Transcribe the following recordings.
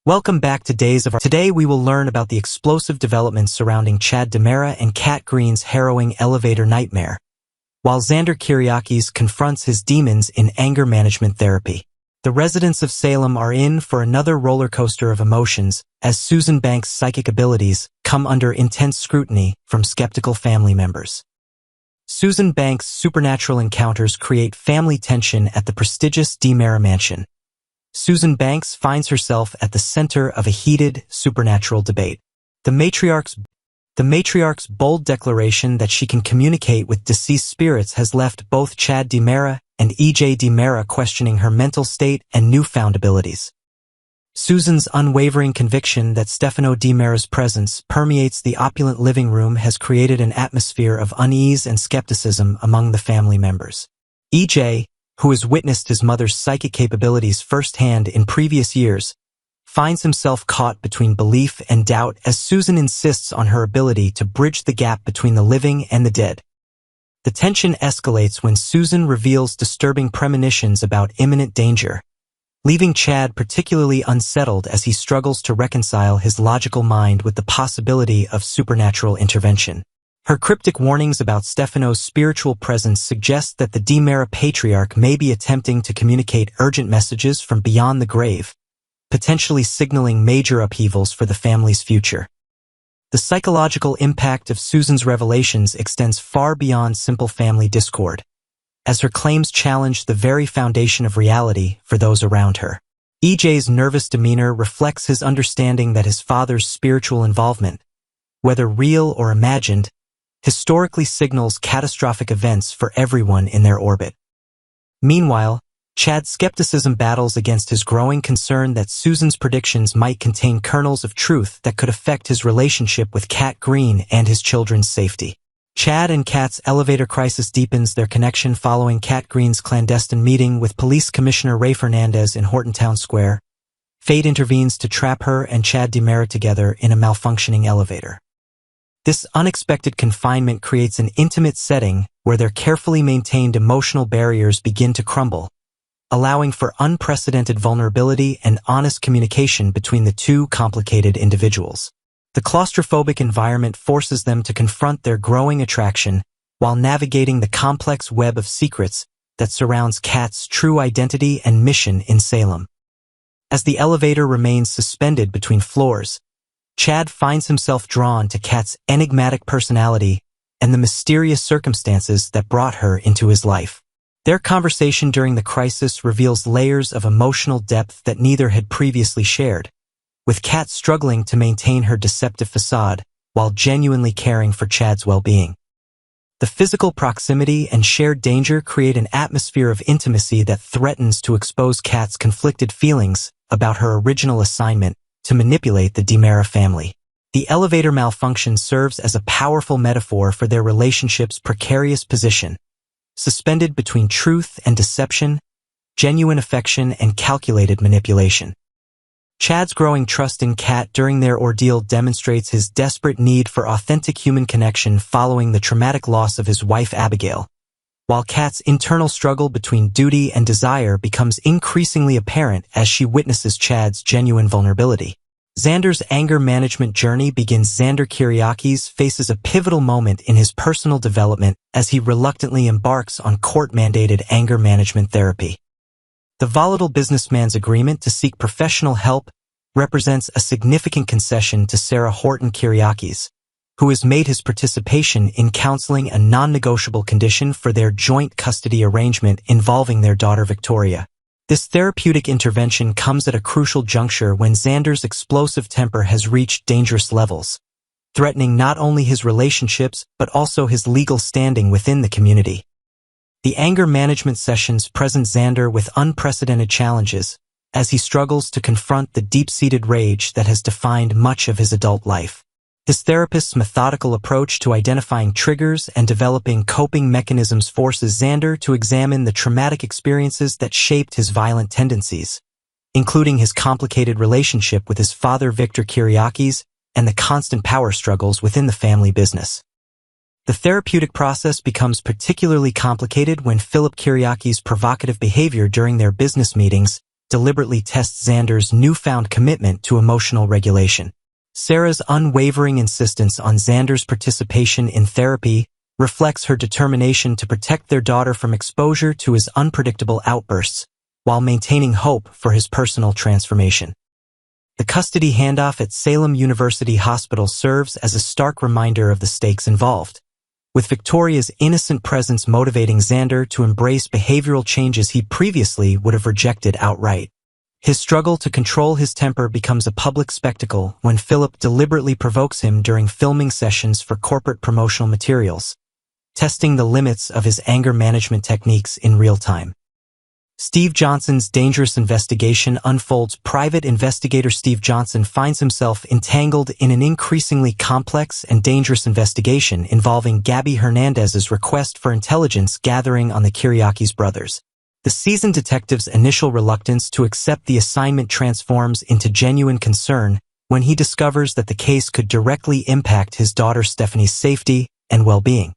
Welcome back to Today we will learn about the explosive developments surrounding Chad DiMera and Kat Green's harrowing elevator nightmare, while Xander Kyriakis confronts his demons in anger management therapy. The residents of Salem are in for another roller coaster of emotions as Susan Banks' psychic abilities come under intense scrutiny from skeptical family members. Susan Banks' supernatural encounters create family tension at the prestigious DiMera mansion. Susan Banks finds herself at the center of a heated, supernatural debate. The matriarch's bold declaration that she can communicate with deceased spirits has left both Chad DiMera and EJ DiMera questioning her mental state and newfound abilities. Susan's unwavering conviction that Stefano DiMera's presence permeates the opulent living room has created an atmosphere of unease and skepticism among the family members. EJ, who has witnessed his mother's psychic capabilities firsthand in previous years, finds himself caught between belief and doubt as Susan insists on her ability to bridge the gap between the living and the dead. The tension escalates when Susan reveals disturbing premonitions about imminent danger, leaving Chad particularly unsettled as he struggles to reconcile his logical mind with the possibility of supernatural intervention. Her cryptic warnings about Stefano's spiritual presence suggest that the DiMera patriarch may be attempting to communicate urgent messages from beyond the grave, potentially signaling major upheavals for the family's future. The psychological impact of Susan's revelations extends far beyond simple family discord, as her claims challenge the very foundation of reality for those around her. EJ's nervous demeanor reflects his understanding that his father's spiritual involvement, whether real or imagined, historically signals catastrophic events for everyone in their orbit. Meanwhile, Chad's skepticism battles against his growing concern that Susan's predictions might contain kernels of truth that could affect his relationship with Kat Green and his children's safety. Chad and Kat's elevator crisis deepens their connection following Kat Green's clandestine meeting with Police Commissioner Ray Fernandez in Horton Town Square. Fate intervenes to trap her and Chad DiMera together in a malfunctioning elevator. This unexpected confinement creates an intimate setting where their carefully maintained emotional barriers begin to crumble, allowing for unprecedented vulnerability and honest communication between the two complicated individuals. The claustrophobic environment forces them to confront their growing attraction while navigating the complex web of secrets that surrounds Kat's true identity and mission in Salem. As the elevator remains suspended between floors, Chad finds himself drawn to Kat's enigmatic personality and the mysterious circumstances that brought her into his life. Their conversation during the crisis reveals layers of emotional depth that neither had previously shared, with Kat struggling to maintain her deceptive facade while genuinely caring for Chad's well-being. The physical proximity and shared danger create an atmosphere of intimacy that threatens to expose Kat's conflicted feelings about her original assignment to manipulate the DiMera family. The elevator malfunction serves as a powerful metaphor for their relationship's precarious position, suspended between truth and deception, genuine affection and calculated manipulation. Chad's growing trust in Kat during their ordeal demonstrates his desperate need for authentic human connection following the traumatic loss of his wife Abigail, while Kat's internal struggle between duty and desire becomes increasingly apparent as she witnesses Chad's genuine vulnerability. Xander's anger management journey begins. Xander Kyriakis faces a pivotal moment in his personal development as he reluctantly embarks on court-mandated anger management therapy. The volatile businessman's agreement to seek professional help represents a significant concession to Sarah Horton Kyriakis, who has made his participation in counseling a non-negotiable condition for their joint custody arrangement involving their daughter Victoria. This therapeutic intervention comes at a crucial juncture when Xander's explosive temper has reached dangerous levels, threatening not only his relationships but also his legal standing within the community. The anger management sessions present Xander with unprecedented challenges as he struggles to confront the deep-seated rage that has defined much of his adult life. His therapist's methodical approach to identifying triggers and developing coping mechanisms forces Xander to examine the traumatic experiences that shaped his violent tendencies, including his complicated relationship with his father Victor Kyriakis and the constant power struggles within the family business. The therapeutic process becomes particularly complicated when Philip Kyriakis' provocative behavior during their business meetings deliberately tests Xander's newfound commitment to emotional regulation. Sarah's unwavering insistence on Xander's participation in therapy reflects her determination to protect their daughter from exposure to his unpredictable outbursts, while maintaining hope for his personal transformation. The custody handoff at Salem University Hospital serves as a stark reminder of the stakes involved, with Victoria's innocent presence motivating Xander to embrace behavioral changes he previously would have rejected outright. His struggle to control his temper becomes a public spectacle when Philip deliberately provokes him during filming sessions for corporate promotional materials, testing the limits of his anger management techniques in real time. Steve Johnson's dangerous investigation unfolds. Private investigator Steve Johnson finds himself entangled in an increasingly complex and dangerous investigation involving Gabby Hernandez's request for intelligence gathering on the Kiriakis brothers. The seasoned detective's initial reluctance to accept the assignment transforms into genuine concern when he discovers that the case could directly impact his daughter Stephanie's safety and well-being.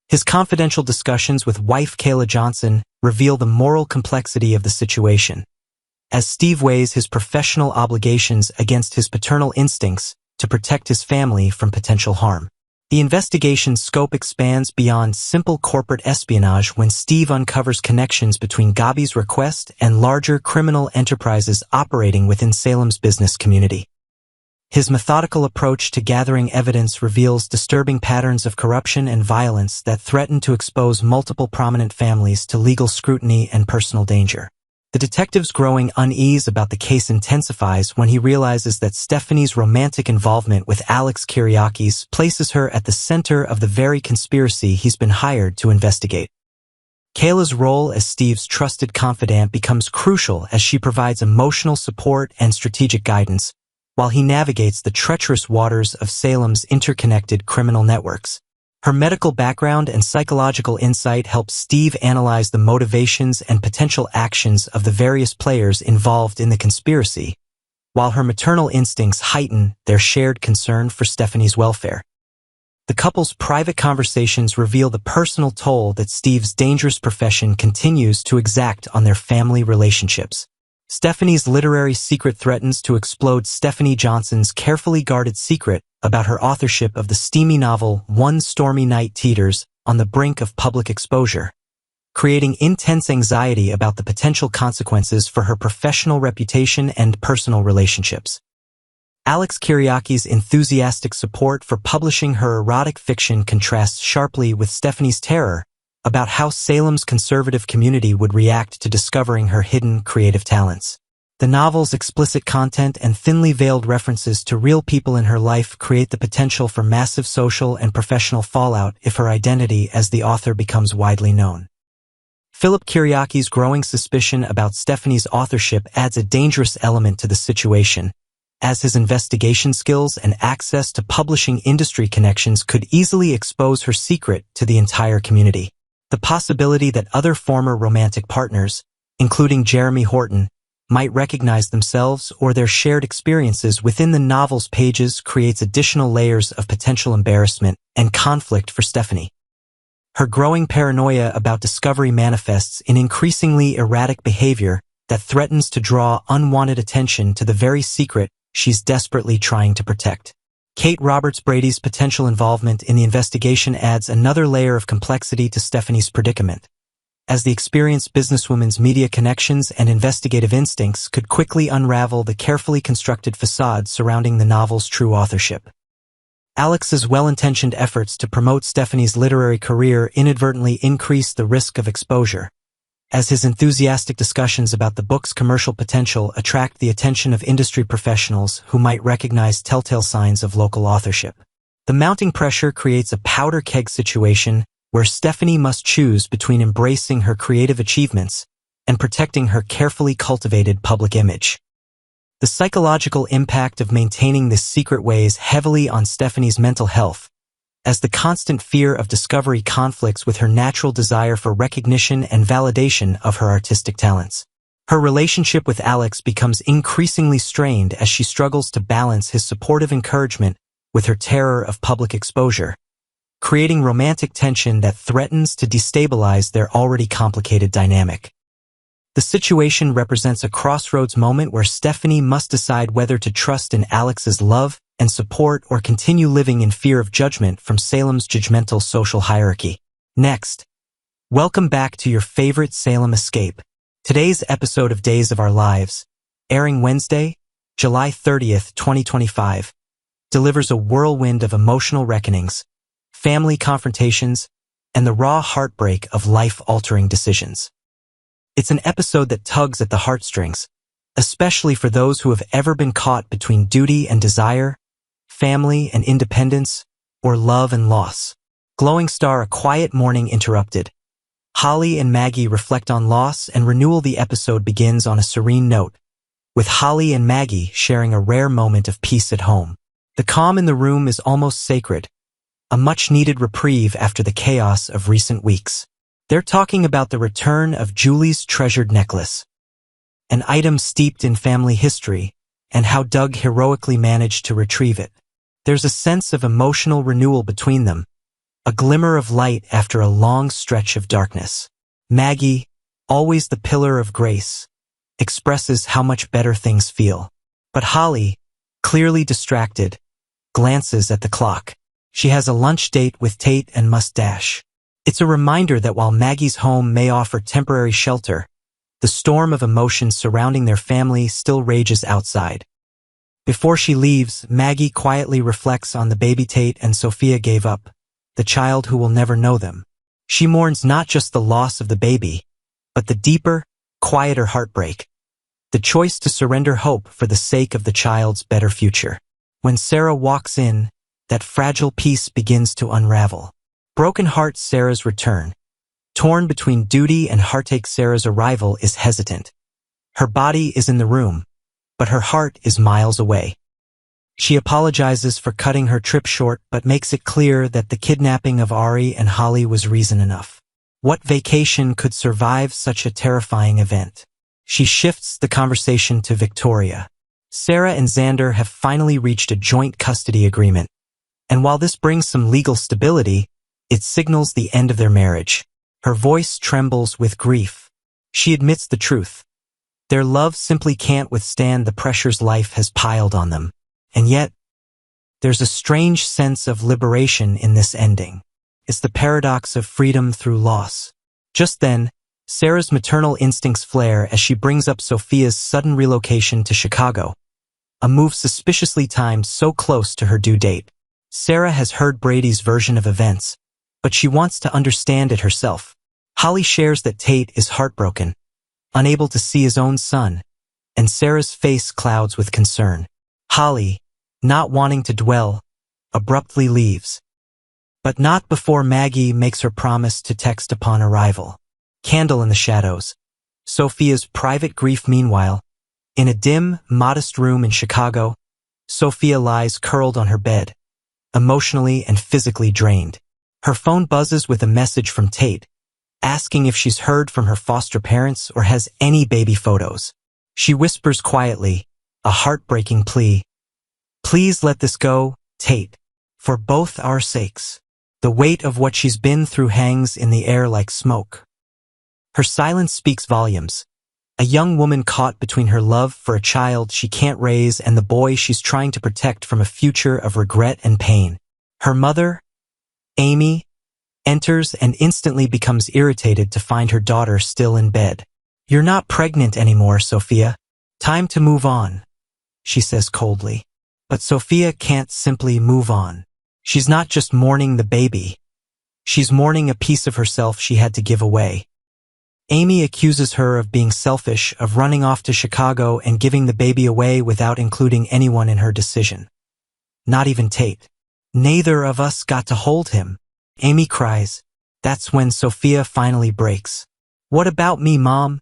His confidential discussions with wife Kayla Johnson reveal the moral complexity of the situation, as Steve weighs his professional obligations against his paternal instincts to protect his family from potential harm. The investigation's scope expands beyond simple corporate espionage when Steve uncovers connections between Gabby's request and larger criminal enterprises operating within Salem's business community. His methodical approach to gathering evidence reveals disturbing patterns of corruption and violence that threaten to expose multiple prominent families to legal scrutiny and personal danger. The detective's growing unease about the case intensifies when he realizes that Stephanie's romantic involvement with Alex Kiriakis places her at the center of the very conspiracy he's been hired to investigate. Kayla's role as Steve's trusted confidant becomes crucial as she provides emotional support and strategic guidance, while he navigates the treacherous waters of Salem's interconnected criminal networks. Her medical background and psychological insight help Steve analyze the motivations and potential actions of the various players involved in the conspiracy, while her maternal instincts heighten their shared concern for Stephanie's welfare. The couple's private conversations reveal the personal toll that Steve's dangerous profession continues to exact on their family relationships. Stephanie's literary secret threatens to explode Stephanie Johnson's carefully guarded secret about her authorship of the steamy novel One Stormy Night teeters on the brink of public exposure, creating intense anxiety about the potential consequences for her professional reputation and personal relationships. Alex Kiriakis' enthusiastic support for publishing her erotic fiction contrasts sharply with Stephanie's terror about how Salem's conservative community would react to discovering her hidden creative talents. The novel's explicit content and thinly veiled references to real people in her life create the potential for massive social and professional fallout if her identity as the author becomes widely known. Philip Kiriakis' growing suspicion about Stephanie's authorship adds a dangerous element to the situation, as his investigation skills and access to publishing industry connections could easily expose her secret to the entire community. The possibility that other former romantic partners, including Jeremy Horton, might recognize themselves or their shared experiences within the novel's pages creates additional layers of potential embarrassment and conflict for Stephanie. Her growing paranoia about discovery manifests in increasingly erratic behavior that threatens to draw unwanted attention to the very secret she's desperately trying to protect. Kate Roberts-Brady's potential involvement in the investigation adds another layer of complexity to Stephanie's predicament, as the experienced businesswoman's media connections and investigative instincts could quickly unravel the carefully constructed facade surrounding the novel's true authorship. Alex's well-intentioned efforts to promote Stephanie's literary career inadvertently increase the risk of exposure, as his enthusiastic discussions about the book's commercial potential attract the attention of industry professionals who might recognize telltale signs of local authorship. The mounting pressure creates a powder keg situation where Stephanie must choose between embracing her creative achievements and protecting her carefully cultivated public image. The psychological impact of maintaining this secret weighs heavily on Stephanie's mental health, as the constant fear of discovery conflicts with her natural desire for recognition and validation of her artistic talents. Her relationship with Alex becomes increasingly strained as she struggles to balance his supportive encouragement with her terror of public exposure, creating romantic tension that threatens to destabilize their already complicated dynamic. The situation represents a crossroads moment where Stephanie must decide whether to trust in Alex's love and support or continue living in fear of judgment from Salem's judgmental social hierarchy. Next, welcome back to your favorite Salem escape. Today's episode of Days of Our Lives, airing Wednesday, July 30th, 2025, delivers a whirlwind of emotional reckonings, family confrontations, and the raw heartbreak of life-altering decisions. It's an episode that tugs at the heartstrings, especially for those who have ever been caught between duty and desire, family and independence, or love and loss. Glowing Star: A Quiet Morning Interrupted. Holly and Maggie reflect on loss and renewal. The episode begins on a serene note, with Holly and Maggie sharing a rare moment of peace at home. The calm in the room is almost sacred, a much-needed reprieve after the chaos of recent weeks. They're talking about the return of Julie's treasured necklace, an item steeped in family history, and how Doug heroically managed to retrieve it. There's a sense of emotional renewal between them, a glimmer of light after a long stretch of darkness. Maggie, always the pillar of grace, expresses how much better things feel. But Holly, clearly distracted, glances at the clock. She has a lunch date with Tate and must dash. It's a reminder that while Maggie's home may offer temporary shelter, the storm of emotions surrounding their family still rages outside. Before she leaves, Maggie quietly reflects on the baby Tate and Sophia gave up, the child who will never know them. She mourns not just the loss of the baby, but the deeper, quieter heartbreak, the choice to surrender hope for the sake of the child's better future. When Sarah walks in, that fragile piece begins to unravel. Broken heart Sarah's return. Torn between duty and heartache, Sarah's arrival is hesitant. Her body is in the room, but her heart is miles away. She apologizes for cutting her trip short but makes it clear that the kidnapping of Ari and Holly was reason enough. What vacation could survive such a terrifying event? She shifts the conversation to Victoria. Sarah and Xander have finally reached a joint custody agreement, and while this brings some legal stability, it signals the end of their marriage. Her voice trembles with grief. She admits the truth. Their love simply can't withstand the pressures life has piled on them. And yet, there's a strange sense of liberation in this ending. It's the paradox of freedom through loss. Just then, Sarah's maternal instincts flare as she brings up Sophia's sudden relocation to Chicago, a move suspiciously timed so close to her due date. Sarah has heard Brady's version of events, but she wants to understand it herself. Holly shares that Tate is heartbroken, unable to see his own son, and Sarah's face clouds with concern. Holly, not wanting to dwell, abruptly leaves. But not before Maggie makes her promise to text upon arrival. Candle in the shadows. Sophia's private grief. Meanwhile, in a dim, modest room in Chicago, Sophia lies curled on her bed, emotionally and physically drained. Her phone buzzes with a message from Tate, asking if she's heard from her foster parents or has any baby photos. She whispers quietly, a heartbreaking plea. Please let this go, Tate, for both our sakes. The weight of what she's been through hangs in the air like smoke. Her silence speaks volumes. A young woman caught between her love for a child she can't raise and the boy she's trying to protect from a future of regret and pain. Her mother, Amy, enters and instantly becomes irritated to find her daughter still in bed. You're not pregnant anymore, Sophia. Time to move on, she says coldly. But Sophia can't simply move on. She's not just mourning the baby. She's mourning a piece of herself she had to give away. Amy accuses her of being selfish, of running off to Chicago and giving the baby away without including anyone in her decision. Not even Tate. Neither of us got to hold him, Amy cries. That's when Sophia finally breaks. What about me, Mom?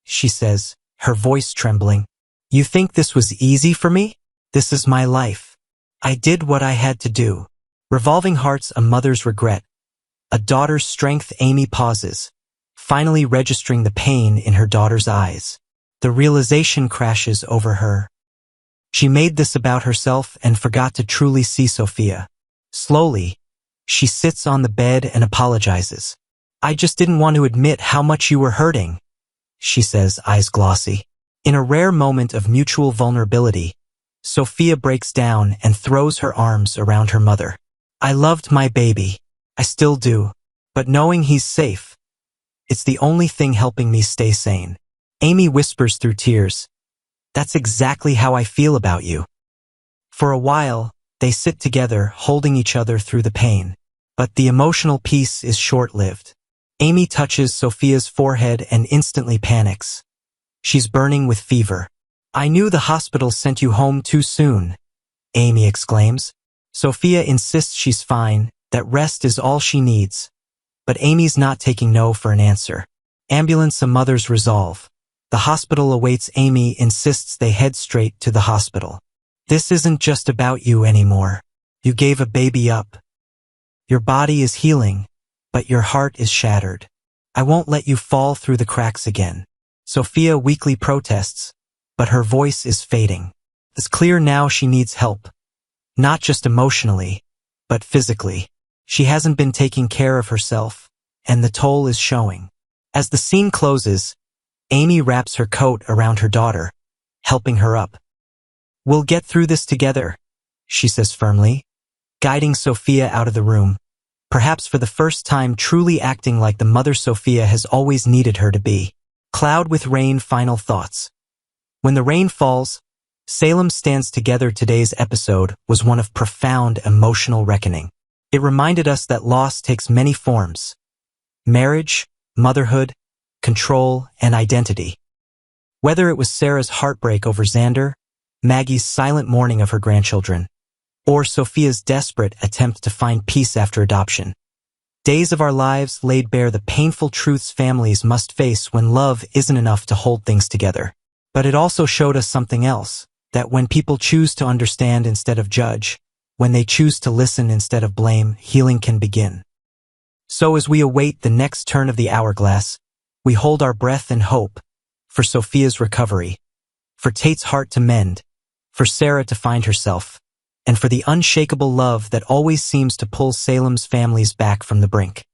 She says, her voice trembling. You think this was easy for me? This is my life. I did what I had to do. Revolving hearts, a mother's regret, a daughter's strength. Amy pauses, finally registering the pain in her daughter's eyes. The realization crashes over her. She made this about herself and forgot to truly see Sophia. Slowly, she sits on the bed and apologizes. I just didn't want to admit how much you were hurting, she says, eyes glossy. In a rare moment of mutual vulnerability, Sophia breaks down and throws her arms around her mother. I loved my baby. I still do. But knowing he's safe, it's the only thing helping me stay sane. Amy whispers through tears, that's exactly how I feel about you. For a while, they sit together, holding each other through the pain. But the emotional peace is short-lived. Amy touches Sophia's forehead and instantly panics. She's burning with fever. I knew the hospital sent you home too soon, Amy exclaims. Sophia insists she's fine, that rest is all she needs. But Amy's not taking no for an answer. Ambulance a mother's resolve. The hospital awaits Amy, insists they head straight to the hospital. This isn't just about you anymore. You gave a baby up. Your body is healing, but your heart is shattered. I won't let you fall through the cracks again. Sophia weakly protests, but her voice is fading. It's clear now she needs help. Not just emotionally, but physically. She hasn't been taking care of herself, and the toll is showing. As the scene closes, Amy wraps her coat around her daughter, helping her up. We'll get through this together, she says firmly, guiding Sophia out of the room, perhaps for the first time truly acting like the mother Sophia has always needed her to be. Cloud with rain. Final thoughts. When the rain falls, Salem stands together. Today's episode was one of profound emotional reckoning. It reminded us that loss takes many forms: marriage, motherhood, control, and identity. Whether it was Sarah's heartbreak over Xander, Maggie's silent mourning of her grandchildren, or Sophia's desperate attempt to find peace after adoption, days of our lives laid bare the painful truths families must face when love isn't enough to hold things together. But it also showed us something else, that when people choose to understand instead of judge, when they choose to listen instead of blame, healing can begin. So as we await the next turn of the hourglass, we hold our breath and hope for Sophia's recovery, for Tate's heart to mend, for Sarah to find herself, and for the unshakable love that always seems to pull Salem's families back from the brink.